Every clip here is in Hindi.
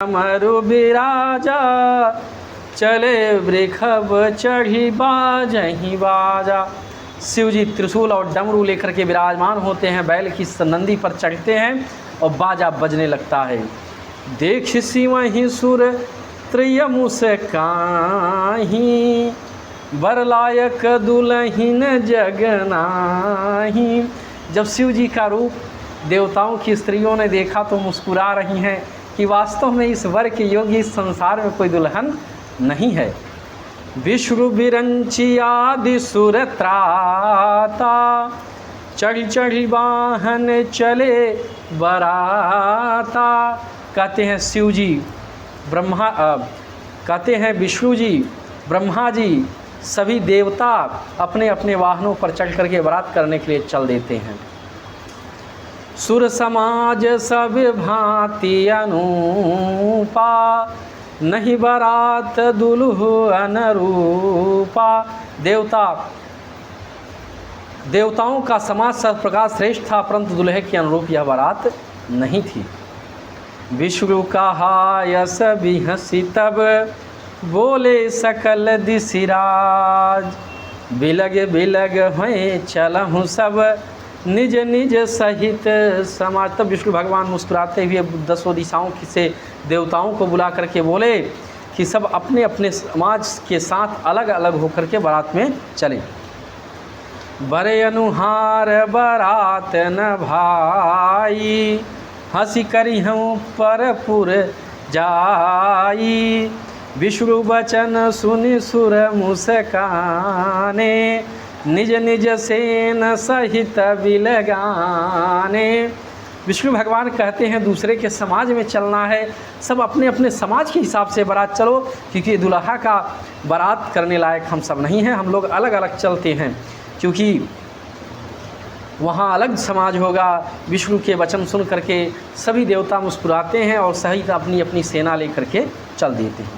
डमरू बिराजा चले वृखब चढ़ी बाजही बाजा। शिव जी त्रिशूल और डमरू लेकर के विराजमान होते हैं, बैल की नंदी पर चढ़ते हैं और बाजा बजने लगता है। देख सिवहि सुर त्रिय मुस्काहि बरलायक दुलहिन जगनाही। जब शिव जी का रूप देवताओं की स्त्रियों ने देखा तो मुस्कुरा रही हैं कि वास्तव में इस वर के योग्य इस संसार में कोई दुल्हन नहीं है। विष्णु विरंची आदि सुर त्राता चढ़ी चढ़ी वाहन चले बराता। कहते हैं शिव जी कहते हैं विष्णु जी, ब्रह्मा जी, सभी देवता अपने अपने वाहनों पर चढ़ करके बारात करने के लिए चल देते हैं। सुर समाज सब भांति अनुपा नहीं बारात दुल्हो अनरूपा। देवताओं का समाज सब प्रकार श्रेष्ठ था, परंतु दुल्हे के अनुरूप यह बारात नहीं थी। विष्णु कहा यस बिहसी तब बोले सकल दिशिराज। बिलग बिलग हुए चलहु सब निज निज सहित समाज। तब विष्णु भगवान मुस्कुराते हुए दसों दिशाओं से देवताओं को बुला करके बोले कि सब अपने अपने समाज के साथ अलग अलग होकर के बारात में चले। बरे अनुहार बारात न भाई हंसी करी हूँ परपुर जाई। विष्णु वचन सुनि सुर मुस्काने निज निज सेन सहित बिलगाने। विष्णु भगवान कहते हैं दूसरे के समाज में चलना है, सब अपने अपने समाज के हिसाब से बारात चलो, क्योंकि दुल्हा का बारात करने लायक हम सब नहीं हैं। हम लोग अलग अलग चलते हैं क्योंकि वहाँ अलग समाज होगा। विष्णु के वचन सुन करके सभी देवता मुस्कुराते हैं और सहित अपनी अपनी सेना लेकर के चल देते हैं।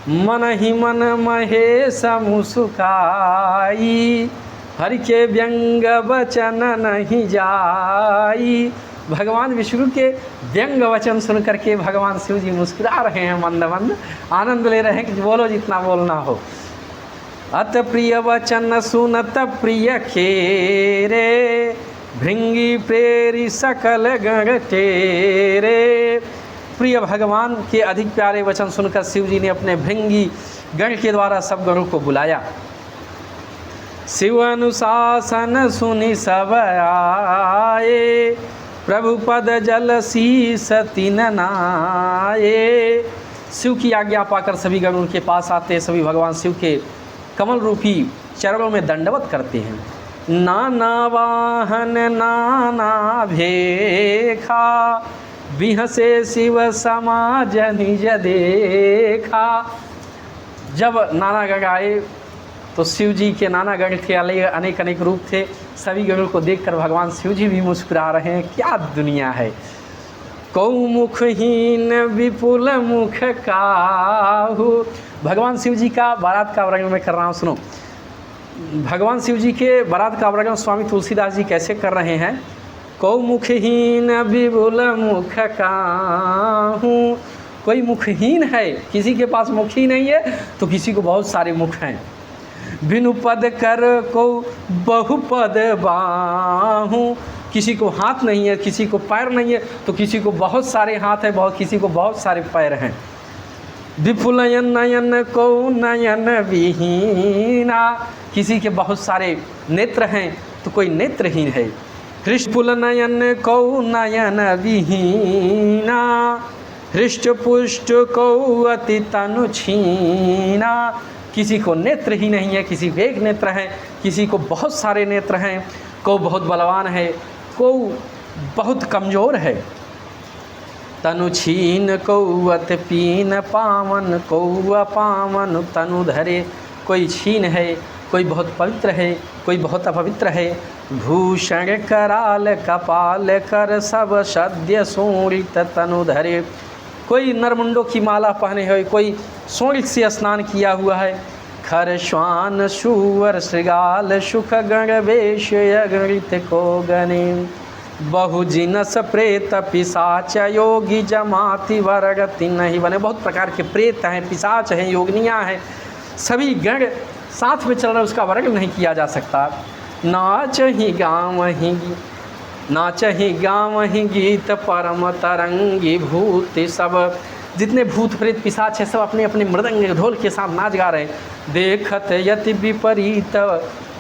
मन ही मन महेश मुस्काई हरि के व्यंग वचन नहीं जाई। भगवान विष्णु के व्यंग वचन सुन करके भगवान शिव जी मुस्कुरा रहे हैं, मंद मंद आनंद ले रहे हैं कि बोलो जितना बोलना हो। अत प्रिय वचन सुनत प्रिय खेरे भृंगी प्रेरी सकल गण तेरे। प्रिय भगवान के अधिक प्यारे वचन सुनकर शिव जी ने अपने भृंगी गण के द्वारा सब गणों को बुलाया। शिव अनुशासन सुनि सब आए प्रभु पद जल शीस तिन नाये। शिव की आज्ञा पाकर सभी गण उनके पास आते, सभी भगवान शिव के कमल रूपी चरणों में दंडवत करते हैं। नाना वाहन नाना भेखा बिहसे शिव समाज निज देखा। जब नाना गण आए तो शिव जी के नाना गण के अनेक अनेक रूप थे। सभी गणों को देखकर भगवान शिव जी भी मुस्कुरा रहे हैं। क्या दुनिया है। कौ मुखहीन विपुल मुख काहू। भगवान शिव जी का बारात का वर्णन मैं कर रहा हूँ, सुनो। भगवान शिव जी के बारात का वर्णन स्वामी तुलसीदास जी कैसे कर रहे हैं। कौ मुखहीन विपुल मुख काहू। कोई मुखहीन है, किसी के पास मुख ही नहीं है, तो किसी को बहुत सारे मुख हैं। बिनु पद कर को बहुपद बाहू। किसी को हाथ नहीं है, किसी को पैर नहीं है, तो किसी को बहुत सारे हाथ है, किसी को बहुत सारे पैर हैं। विपुल नयन को नयन विहीना। किसी के बहुत सारे नेत्र हैं तो कोई नेत्रहीन है। हृष्टपुल नयन को नयन विहीना हृष्ट पुष्ट को अति तनु छीना। किसी को नेत्र ही नहीं है, किसी को एक नेत्र है, किसी को बहुत सारे नेत्र हैं। को बहुत बलवान है, को बहुत कमज़ोर है। तनु छीन कौअत पीन पावन कौआ पावन तनु धरे। कोई छीन है, कोई बहुत पवित्र है, कोई बहुत अपवित्र है। भूषण कराल कपाल कर सब सद्य शोणित तनु धरे। कोई नरमुंडों की माला पहने हुए, कोई शोणित से स्नान किया हुआ है। खर श्वान शूवर श्रृगाल सुख गण वेश अगणित को गणे। बहु जिनस प्रेत पिशाच योगी जमाति वरगति नहीं बने। बहुत प्रकार के प्रेत हैं, पिशाच हैं, योगिनियाँ हैं, सभी गण साथ में चल रहे, उसका वर्णन नहीं किया जा सकता। नाचहि गाँव ही गीत परम तरंगी भूत सब। जितने भूत प्रेत पिशाच है सब अपने अपने मृदंग ढोल के साथ नाच गा रहे हैं। देखत यति विपरीत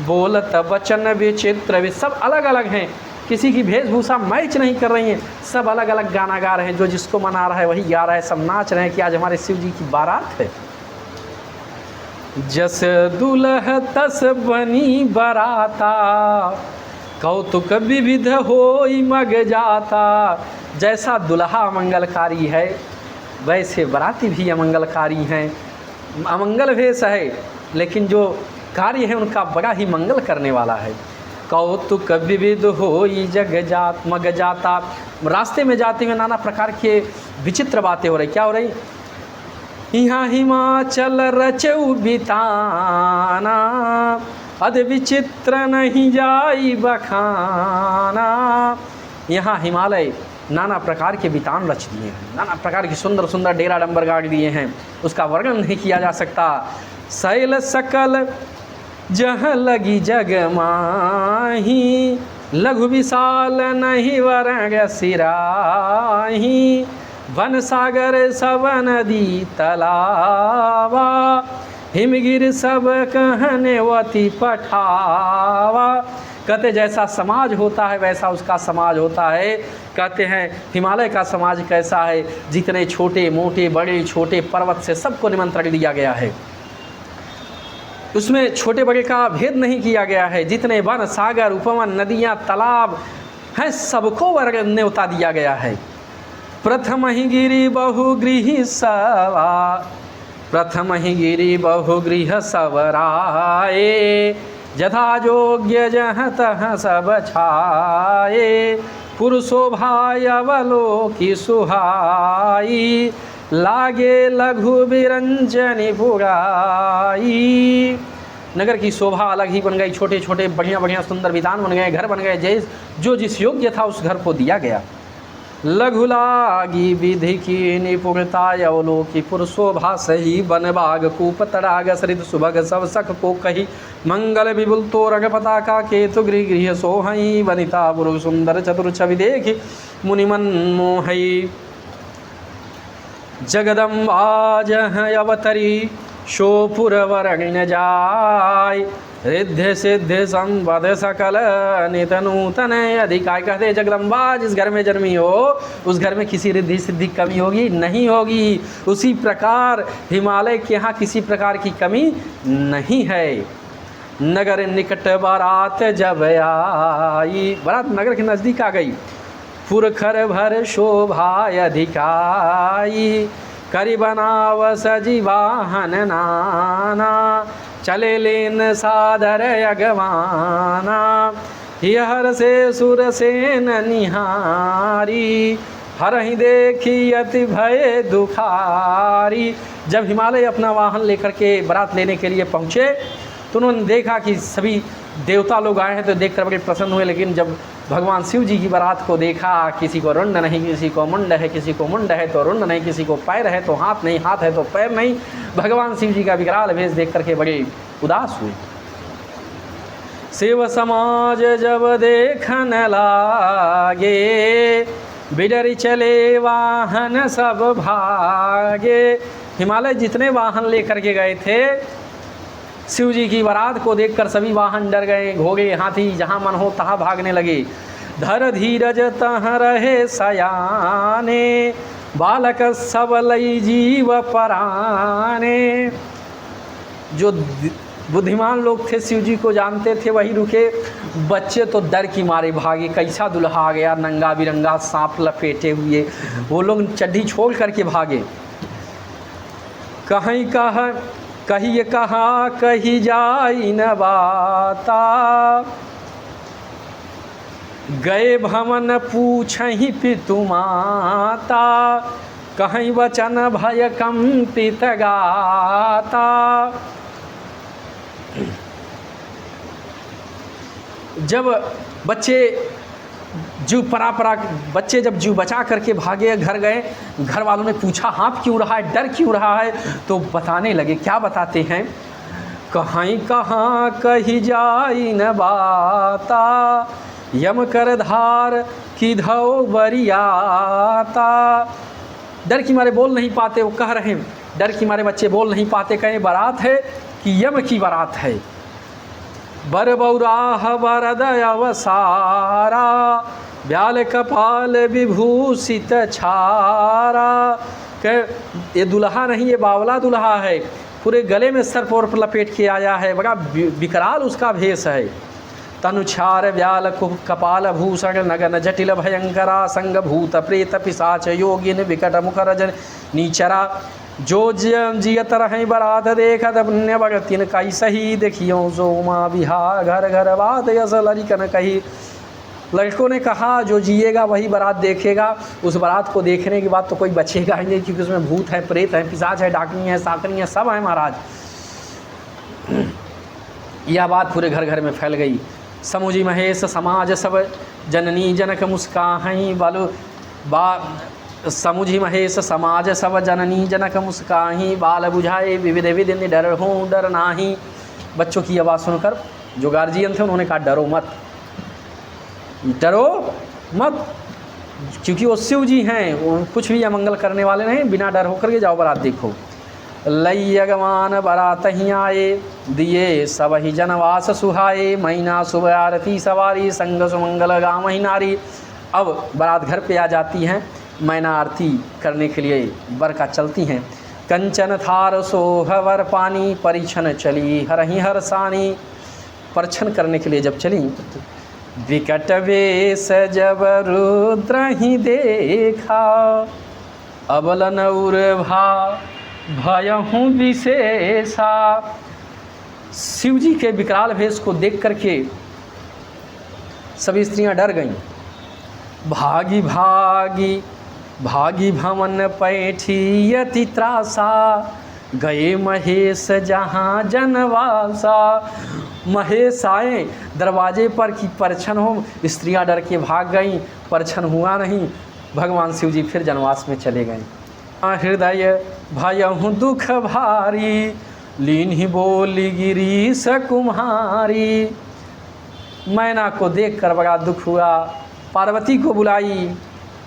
बोलत वचन विचित्र, वे सब अलग अलग हैं, किसी की वेशभूषा मैच नहीं कर रही हैं, सब अलग अलग गाना गा रहे हैं। जो जिसको मना रहा है वही गा रहा है, सब नाच रहे हैं कि आज हमारे शिव जी की बारात है। जस दुल्ह तस बनी बराता कौतुक विविध होई मग जाता। जैसा दुल्हा मंगलकारी है वैसे बराती भी अमंगलकारी हैं। अमंगल भेष है लेकिन जो कार्य है उनका बड़ा ही मंगल करने वाला है। कौतुक विविध होई जग जात मग जाता। रास्ते में जाते हुए नाना प्रकार के विचित्र बातें हो रही। क्या हो रही? यहाँ हिमाचल रचऊ बिताना अद विचित्र नहीं जाई बखाना। यहाँ हिमालय नाना प्रकार के बितान रच दिए हैं, नाना प्रकार की सुंदर सुंदर डेरा डंबर गाड़ दिए हैं, उसका वर्णन नहीं किया जा सकता। शैल सकल जह लगी जग माही लघु विशाल नहीं वरंग सिराही। वन सागर सब नदी तलावा हिमगिर सब कहने वती पठावा। कहते जैसा समाज होता है वैसा उसका समाज होता है। कहते हैं हिमालय का समाज कैसा है, जितने छोटे मोटे बड़े छोटे पर्वत से सबको निमंत्रण दिया गया है, उसमें छोटे बड़े का भेद नहीं किया गया है। जितने वन सागर उपवन नदियाँ तालाब हैं सबको वर्ग न्योता दिया गया है। प्रथम ही गिरी बहुगृह सवा प्रथम ही गिरी बहुगृह सवराए जथा योग्य जह तह सब छाए। पुरुषोभाय अवलोकी सुहाई लागे लघु विरंजनी बुराई। नगर की शोभा अलग ही बन गई, छोटे छोटे बढ़िया बढ़िया सुंदर विधान बन गए, घर बन गए, जो जिस योग्य था उस घर को दिया गया। लघु लागी विधि की निपुणता अवलोकी पुरुषोभा सही बनबाग कूप तड़ाग सरित सुभग सब सख को कही। मंगल विपुल तो रंग पताका केतु गृह गृह सोहई वनिता पुरुष सुंदर चतुर छवि देखी मुनिमन मोहई। जगदम्बा जह अवतरी शोपुर वरण जाय रिद्ध सिद्ध संपद सकल नित नूतन अधिकाय। कहते जगदम्बा जिस घर में जन्मी हो उस घर में किसी रिद्धि सिद्धि कमी होगी नहीं होगी। उसी प्रकार हिमालय के यहाँ किसी प्रकार की कमी नहीं है। नगर निकट बारात जब आई, बारात नगर के नज़दीक आ गई। पुरखर भर शोभा अधिकाई करी बनाव सजी वाहन नाना चले लेन सादर अगवाना। हर से सुर सेन निहारी हरहि देखी अति भय दुखारी। जब हिमालय अपना वाहन लेकर के बारात लेने के लिए पहुँचे तो उन्होंने देखा कि सभी देवता लोग आए हैं तो देखकर बड़े प्रसन्न हुए। लेकिन जब भगवान शिव जी की बारात को देखा, किसी को रुंड नहीं, किसी को मुंड है, किसी को मुंड है तो रुंड नहीं, किसी को पैर है तो हाथ नहीं, हाथ है तो पैर नहीं, भगवान शिव जी का विकराल भेष देख करके बड़े उदास हुए। शिव समाज जब देखन लागे बिडरी चले वाहन सब भागे। हिमालय जितने वाहन लेकर के गए थे शिव जी की बारात को देखकर सभी वाहन डर गए, घोड़े हाथी जहाँ मन हो तहाँ भागने लगे। धर धीरज तह रहे सयाने बालक सब लई जीव पराने। जो बुद्धिमान लोग थे शिव जी को जानते थे वही रुके, बच्चे तो डर की मारे भागे। कैसा दुल्हा आ गया नंगा बिरंगा सांप लपेटे हुए, वो लोग चड्डी छोड़ करके भागे। कहीं कहिए कहा कही जाई न बाता गए भवन पूछहि पितु माता। कहीं वचन भय कंपित गाता। जब बच्चे जीव परा बच्चे जब जीव बचा करके भागे, घर गए, घर वालों ने पूछा हाँफ क्यों रहा है, डर क्यों रहा है, तो बताने लगे। क्या बताते हैं, कहीं कहाँ कही जाई न बाता, यम कर धार की धौ बरियाता। डर की मारे बोल नहीं पाते, वो कह रहे हैं, डर की मारे बच्चे बोल नहीं पाते, कहीं बारात है कि यम की बारात है। बर बौराह बरद अवसारा, ब्याल कपाल विभूषित छारा। के ये दुल्हा नहीं, ये बावला दुल्हा है, पूरे गले में सर्प और लपेट के आया है, बड़ा विकराल उसका भेष है। तनुछार व्याल कपाल भूषण नगन जटिल भयंकरा, संग भूत प्रेत पिशाच योगिन विकट मुख रजन नीचरा। जो जियत रहें बरात देखत पुण्य भगतिन कई सही, देखियो जो माँ बिहा घर घर बात यस लड़िकन कही। लड़कों ने कहा जो जिएगा वही बारात देखेगा, उस बारात को देखने के बाद तो कोई बचेगा ही नहीं, क्योंकि उसमें भूत है, प्रेत है, पिशाच है, डाकनी है, साकनी है, सब है महाराज। यह बात पूरे घर घर में फैल गई। समुझी महेश समाज सब जननी जनक मुस्काहीं बालू बा समुझी महेश समाज सब जननी जनक मुस्काहीं, बाल बुझाए विविध विधि निडर हूँ डर नाही। बच्चों की आवाज़ सुनकर जो गार्जियन थे उन्होंने कहा डरो मत, डरो मत, क्योंकि वो शिव जी हैं, वो कुछ भी अमंगल करने वाले नहीं, बिना डर होकर के जाओ बारात देखो। लई अगमान बारात ही आए, दिए सब ही जनवास सुहाए, महीना शुभ आरती सवारी, संग सुमंगल गाम ही नारी। अब बारात घर पे आ जाती हैं, मैना आरती करने के लिए वर का चलती हैं। कंचन थार सोहवर पानी, परिछन चली हरहि हरसानी। परछन करने के लिए जब चली, विकट वेश जब रुद्र ही देखा, अबलन उर्भा भयहूँ विशेषा। शिव जी के विकराल भेष को देख करके सभी स्त्रियां डर गईं। भागी भागी भागी भवन पैठी यति त्रासा, गए महेश जहाँ जनवासा। महेश आए दरवाजे पर कि परछन हो, स्त्रियां डर के भाग गईं, परछन हुआ नहीं। भगवान शिव जी फिर जनवास में चले गए। हृदय भयहु दुख भारी, लीन ही बोली गिरीश कुम्हारी। मैना को देख कर बड़ा दुख हुआ, पार्वती को बुलाई,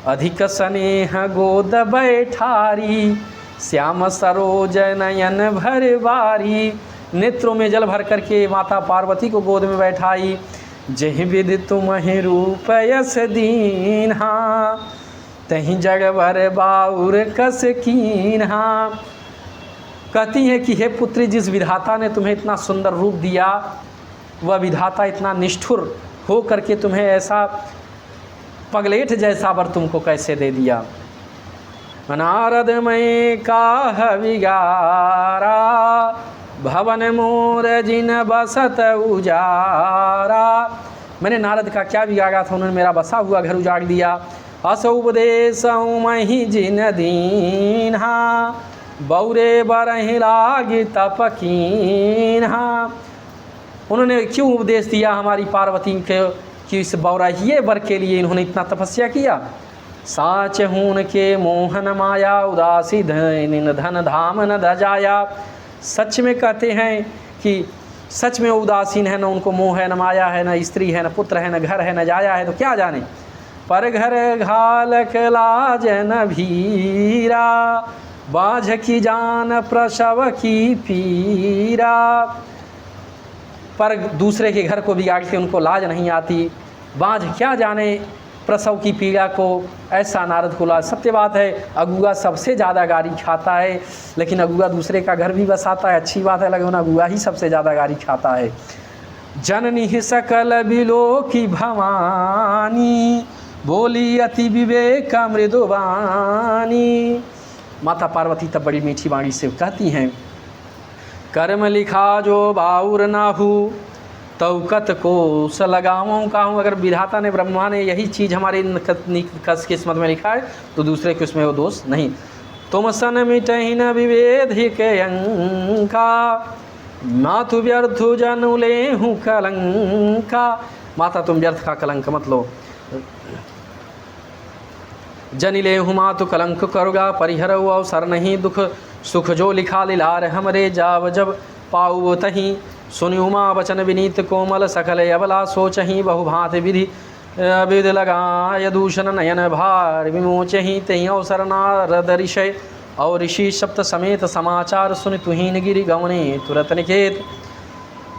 अधिक स्नेह गोद बैठारी, श्याम सरोज नयन भर बारी। नेत्रों में जल भर करके माता पार्वती को गोद में बैठाई। जहि विधि तुम्हि रूप यस दीन्हा, तहि जग भर बाउर कस कीन्हा। कहती हैं कि हे पुत्री, जिस विधाता ने तुम्हें इतना सुंदर रूप दिया, वह विधाता इतना निष्ठुर हो करके तुम्हें ऐसा पगलेठ जैसा वर तुमको कैसे दे दिया। नारद में काह विगारा, भवन मोर जिन बसत उजारा। मैंने नारद का क्या बिगाड़ा था, उन्होंने मेरा बसा हुआ घर उजाड़ दिया। अस उपदेश मही जिन दीन्हा, बौरे बरहि लागी तपकीन्हा। उन्होंने क्यों उपदेश दिया हमारी पार्वती के कि इस बौराहिए वर के लिए इन्होंने इतना तपस्या किया। साच हून के मोहन माया, उदासी धन धाम न धजाया। सच में कहते हैं कि सच में उदासीन है, न उनको मोह है, न माया है, न स्त्री है, न पुत्र है, न घर है, न जाया है, तो क्या जाने। पर घर घालक लाज न भीरा, बाझ की जान प्रसव की पीरा। पर दूसरे के घर को बिगाड़ के उनको लाज नहीं आती, बाझ क्या जाने प्रसव की पीड़ा को। ऐसा नारद को लाज। सत्य बात है, अगुआ सबसे ज़्यादा गारी खाता है, लेकिन अगुआ दूसरे का घर भी बसाता है, अच्छी बात है, लेकिन अगुआ ही सबसे ज़्यादा गारी खाता है। जननी सकल बिलो की भवानी, बोली अति विवेक मृदुवानी। माता पार्वती तब बड़ी मीठी वाणी से कहती हैं, कर्म लिखा जो बाउर नाहू, तौकत को स लगाऊँ काहूँ। अगर विधाता ने, ब्रह्मा ने यही चीज़ हमारे कस किस्मत में लिखा है, तो दूसरे के उसमें वो दोष नहीं। तुम सन मिटहि न विवेद के अंका, मातु व्यर्थ जनु लेहूँ कलंका। माता तुम व्यर्थ का कलंक मत लो। जनिले हुमा तो कलंक करुगा परिहर अवसर नहीं दुख सुख जो लिखा लिलार हमरे जाव जब पाऊ तही सुनियुमा वचन विनीत कोमल सकल अबला सोचही बहुभात विधि विध लगाय दूषण नयन भार विमोचही तही अवसर नारद ऋषय और ऋषि सप्त समेत समाचार सुन तुहीन गिरि गवने तुरत निकेत।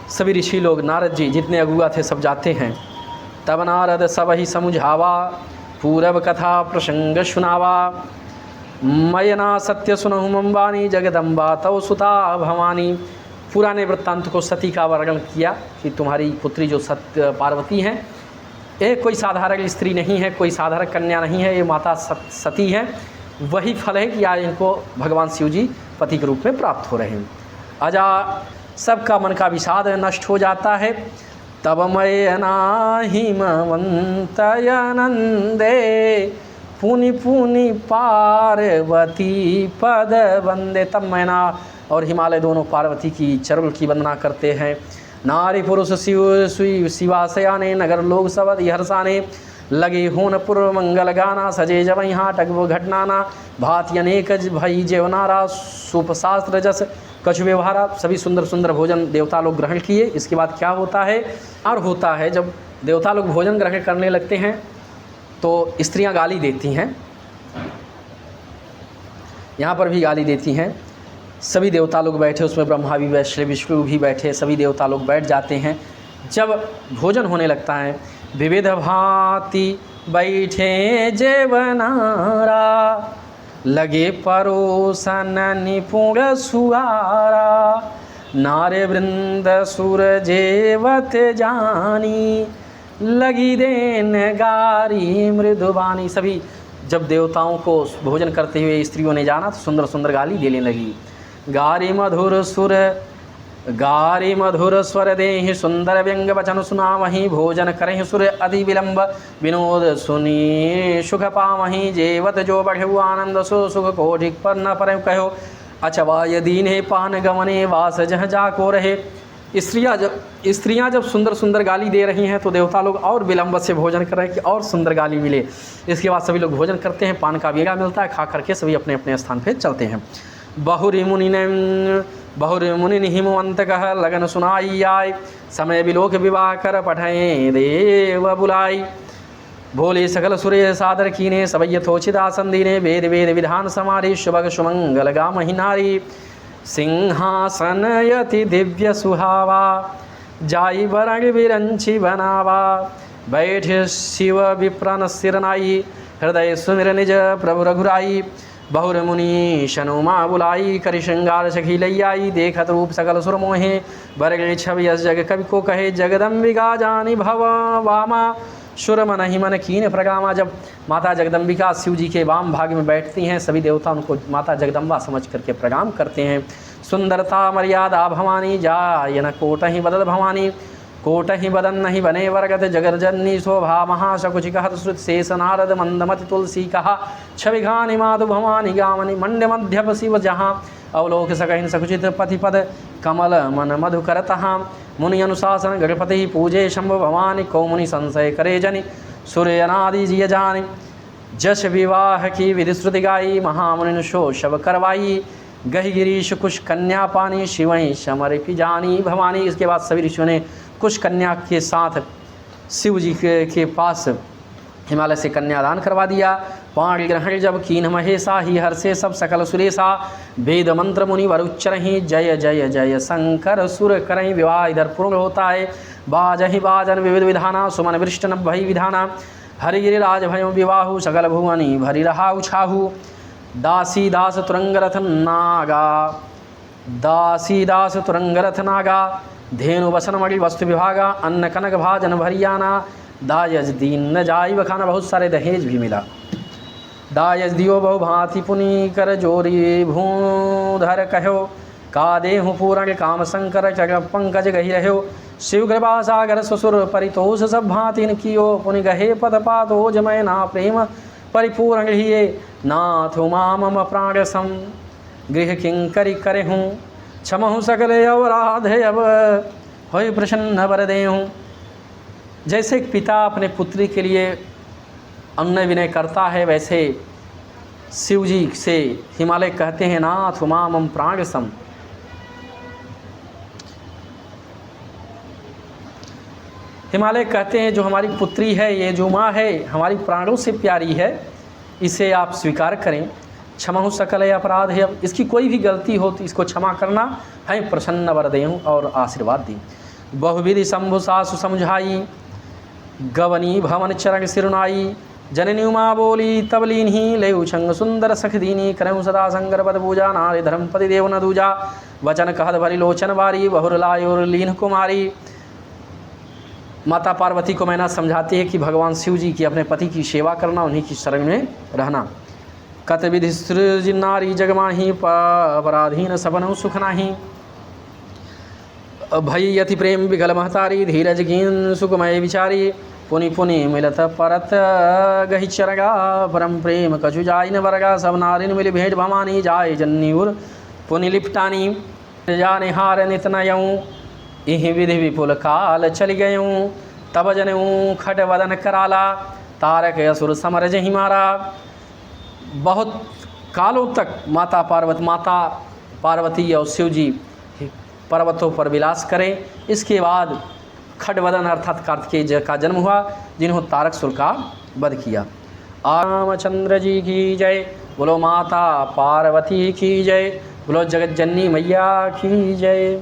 सभी ऋषि लोग नारद जी जितने अगुआ थे सब जाते हैं। तब नारद सब ही समुझावा पूरब कथा प्रसंग सुनावा मयना सत्य सुनहु मम्बानी जगदम्बा तव सुता भवानी। पुराने वृत्तांत को सती का वर्णन किया कि तुम्हारी पुत्री जो सत्य पार्वती हैं ये कोई साधारण स्त्री नहीं है, कोई साधारण कन्या नहीं है, ये माता सती हैं। वही फल है कि आज इनको भगवान शिव जी पति के रूप में प्राप्त हो रहे हैं। अजा सबका मन का विषाद नष्ट हो जाता है। तब मयना हिमवंतयनंदे पुनि पुनि पार्वती पद वंदे। तब मैना और हिमालय दोनों पार्वती की चरण की वंदना करते हैं। नारी पुरुष शिव शिवाशयाने नगर लोग सबद हर्षाने लगे होन पूर्व मंगल गाना सजे जब यहाँ टगव घटनाना भात अनेक भई जेवनारा सुपशास्त्र जस कछु व्यवहारा। सभी सुंदर सुंदर भोजन देवता लोग ग्रहण किए। इसके बाद क्या होता है और होता है जब देवता लोग भोजन ग्रहण करने लगते हैं तो स्त्रियां गाली देती हैं, यहाँ पर भी गाली देती हैं। सभी देवता लोग बैठे, उसमें ब्रह्मा भी बैठे, विष्णु भी बैठे, सभी देवता लोग बैठ जाते हैं। जब भोजन होने लगता है विविध भांति बैठे जेवनारा लगे परोसन निपुण सुहारा नारे वृंद सुर जेवत जानी लगी देन गारी मृदुबानी। सभी जब देवताओं को भोजन करते हुए स्त्रियों ने जाना तो सुंदर सुंदर गाली देने लगी। गारी मधुर स्वर देहि सुंदर व्यंग वचन सुना वहीं भोजन करें सुर अति विलंब विनोद सुनी सुख पावहीं जेवत जो बढ़े आनंद सो सुख कोटिक पर न पर कहो अचवा यदि ने पान गमने वास जह जा को रहे। स्त्रियां जब सुंदर सुंदर गाली दे रही हैं तो देवता लोग और विलंब से भोजन कर रहे हैं कि और सुंदर गाली मिले। इसके बाद सभी लोग भोजन करते हैं, पान का बेगा मिलता है, खा करके सभी अपने अपने स्थान पे चलते हैं। बहुरी मुनि हिमवंत कह लगन सुनाई आय समय विलोक विवाह कर पठे देव बुलाई। भोले सकल सुरे सादर कीने सब यथोचित आसन दीने वेद वेद विधान समारी शुभग सुमंगल गा महिनारी। सिंहासन यति दिव्य सुहावा जाई वरण विरंची बनावा बैठ शिव विप्रन सिरनाई हृदय सुमिर निज प्रभु रघुराई। बहुर मुनि शनुमा बुलाई करि श्रृंगार सखी लैयाई देखत रूप सकल सुर मोहे बरगले छवि यस जग कवि को कहे जगदम्बिका जानी भव वामा सुर मन ही मन कीन प्रगामा। जब माता जगदम्बिका शिव जी के वाम भाग में बैठती हैं सभी देवता उनको माता जगदम्बा समझ करके प्रणाम करते हैं। सुंदरता मर्यादा भवानी जायन कोटहि बदल भवानी कोटहि बदन नहीं बने वर्गत जगर्जन्नी शोभा महाशकुचि कहत श्रुत शेष नारद मंदमति तुलसी कहा छविघानि माधु भवानी गावनी मंड मध्यप शिव जहाँ अवलोक सकहिन सकुचित पथिपद कमल मन मधु करतहा मुनि अनुशासन गणपति पूजे शंभ भवानी कौमुनि संशय करे जनि सूर्य अनादि जिय जानी। जश विवाह की विधि श्रुति गाई महामुनि शो शव करवाई गहि गिरीश कुश कन्या पानी शिवई समर्पि जानी भवानी। इसके बाद सभी ऋषियों ने कुश कन्या के साथ शिव जी के पास हिमालय से कन्यादान करवा दिया। पाण ग्रहण जब कीन महेशा ही हर्षे सब सकल सुरेशा वेद मंत्र मुनि वर उच्चरहि जय जय जय शंकर सुर करहि। विवाह इधर पूर्ण होता है बाजहि बाजन विविध विधाना सुमन वृष्ट नभि विधाना हरिगिरि राज भयो विवाहु सकल भुवनी भरि रहा उछाहु। दासी दास तुरंगरथ नागा दासी दास तुरंगरथ नागा धेनु वसन मणि वस्तु विभागा अन्न कनक भाजन भरियाना दायज दीन न जाई बखाना। बहुत सारे दहेज भी मिला। दायज दियो बहु भांति पुनि कर जोरी भूधर कहो का देहु पूरण काम शंकर चग पंकज गही रहो। शिव कृपा सागर ससुर परितोष सब भांति कियो पुनि गहे पद पातो जमय ना प्रेम परिपूर्ण हिये नाथ मम प्राण सम गृह किंकरी करे हूँ क्षमहु सकले अवराधे अब हो प्रसन्न वर दे हूँ। जैसे एक पिता अपने पुत्री के लिए अनुनय विनय करता है, वैसे शिव जी से हिमालय कहते हैं नाथ उमा मम प्राण सम। हिमालय कहते हैं जो हमारी पुत्री है, ये जो माँ है हमारी प्राणों से प्यारी है, इसे आप स्वीकार करें। क्षमा सकल है अपराध है, अब इसकी कोई भी गलती हो तो इसको क्षमा करना है, प्रसन्न वर दें और आशीर्वाद दी। बहुविधि शंभु सासु समझाई, गवनी भवन चरण सिरुनाई। जननी उमा बोली तब लीन्ही, ले उछंग सुंदर सख दीनी। करऊँ सदा संगर पद पूजा, नारी धर्मपति देव न दूजा। वचन कहत भरी लोचन बारी, बहुर लायोर लीन कुमारी। माता पार्वती को मैना समझाती है कि भगवान शिव जी की अपने पति की सेवा करना, उन्हीं की शरण में रहना। कत विधि सृज नारी जगमाही, अपराधीन सबन सुख नाही। भई यति प्रेम विगल महतारी, धीरज कीन सुखमय विचारी। पुनि पुनि मिलत परत गहि चरगा, परम प्रेम कछु जाय न वरगा। सब नारिन मिली भेंट भवानी, जाय जन्नी उर पुनि लिपटानी। जाने हार नित नयऊँ, इहि विधि विपुल काल चल गयूँ। तब जनऊँ खट वदन कराला, तारक असुर समर जहि मारा। बहुत कालों तक माता पार्वती और शिव जी पर्वतों पर विलास करें। इसके बाद खडवदन अर्थात कार्तिकेय का जन्म हुआ, जिन्होंने तारकासुर का वध किया। रामचंद्र जी की जय, बोलो माता पार्वती की जय, बोलो जगत जननी मैया की जय।